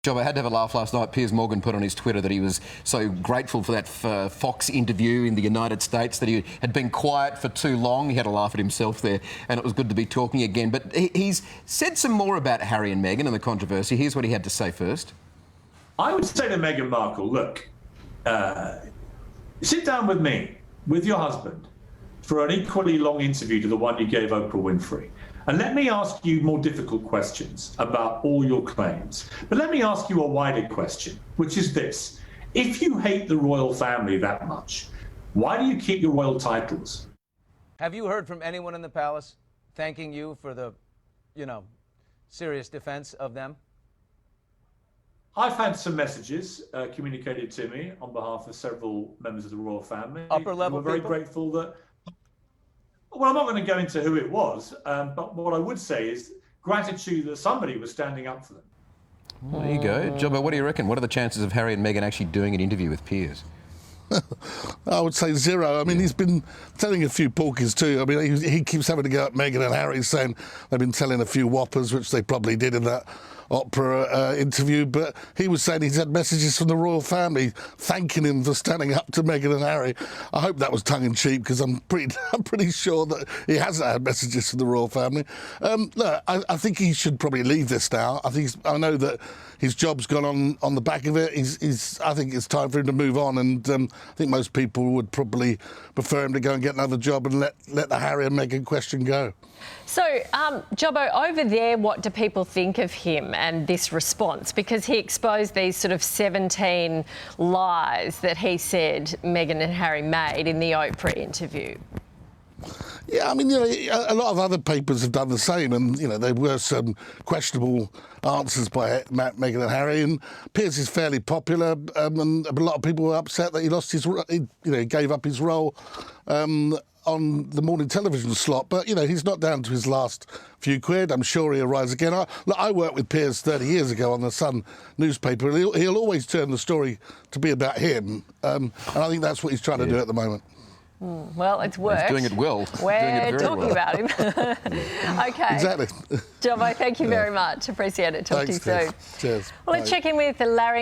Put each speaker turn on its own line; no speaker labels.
Job, I had to have a laugh last night. Piers Morgan put on his Twitter that he was so grateful for that Fox interview in the United States, that he had been quiet for too long. He had a laugh at himself there, and it was good to be talking again. But he's said some more about Harry and Meghan and the controversy. Here's what he had to say first.
I would say to Meghan Markle, look, sit down with me, with your husband, for an equally long interview to the one you gave Oprah Winfrey. And let me ask you more difficult questions about all your claims. But let me ask you a wider question, which is this. If you hate the royal family that much, why do you keep your royal titles?
Have you heard from anyone in the palace thanking you for the, serious defense of them?
I've had some messages communicated to me on behalf of several members of the royal family.
Upper level
people? We're very grateful that... Well, I'm not going to go into who it was, but what I would say is gratitude that somebody was standing up for them.
Well, there you go. Jobbo, what do you reckon? What are the chances of Harry and Meghan actually doing an interview with Piers?
I would say zero. I mean, he's been telling a few porkies too. I mean, he keeps having to go at Meghan and Harry saying they've been telling a few whoppers, which they probably did in that Opera interview, but he was saying he's had messages from the royal family thanking him for standing up to Meghan and Harry. I hope that was tongue-in-cheek, because I'm pretty sure that he hasn't had messages from the royal family. Look, I think he should probably leave this now. I know that his job's gone on the back of it. I think it's time for him to move on, and I think most people would probably prefer him to go and get another job and let the Harry and Meghan question go.
So, Jobbo, over there, what do people think of him and this response? Because he exposed these sort of 17 lies that he said Meghan and Harry made in the Oprah interview.
Yeah, I mean, a lot of other papers have done the same, and, there were some questionable answers by Meghan and Harry, and Piers is fairly popular, and a lot of people were upset that he lost his, he gave up his role on the morning television slot. But, he's not down to his last few quid. I'm sure he'll rise again. I worked with Piers 30 years ago on the Sun newspaper. He'll always turn the story to be about him, and I think that's what he's trying to do at the moment.
Well, it's worked.
He's doing it well.
We're talking about him. OK.
Exactly.
Jobbo, thank you very much. Appreciate it. Talk to you soon.
Cheers.
Well, let's check in with Larry.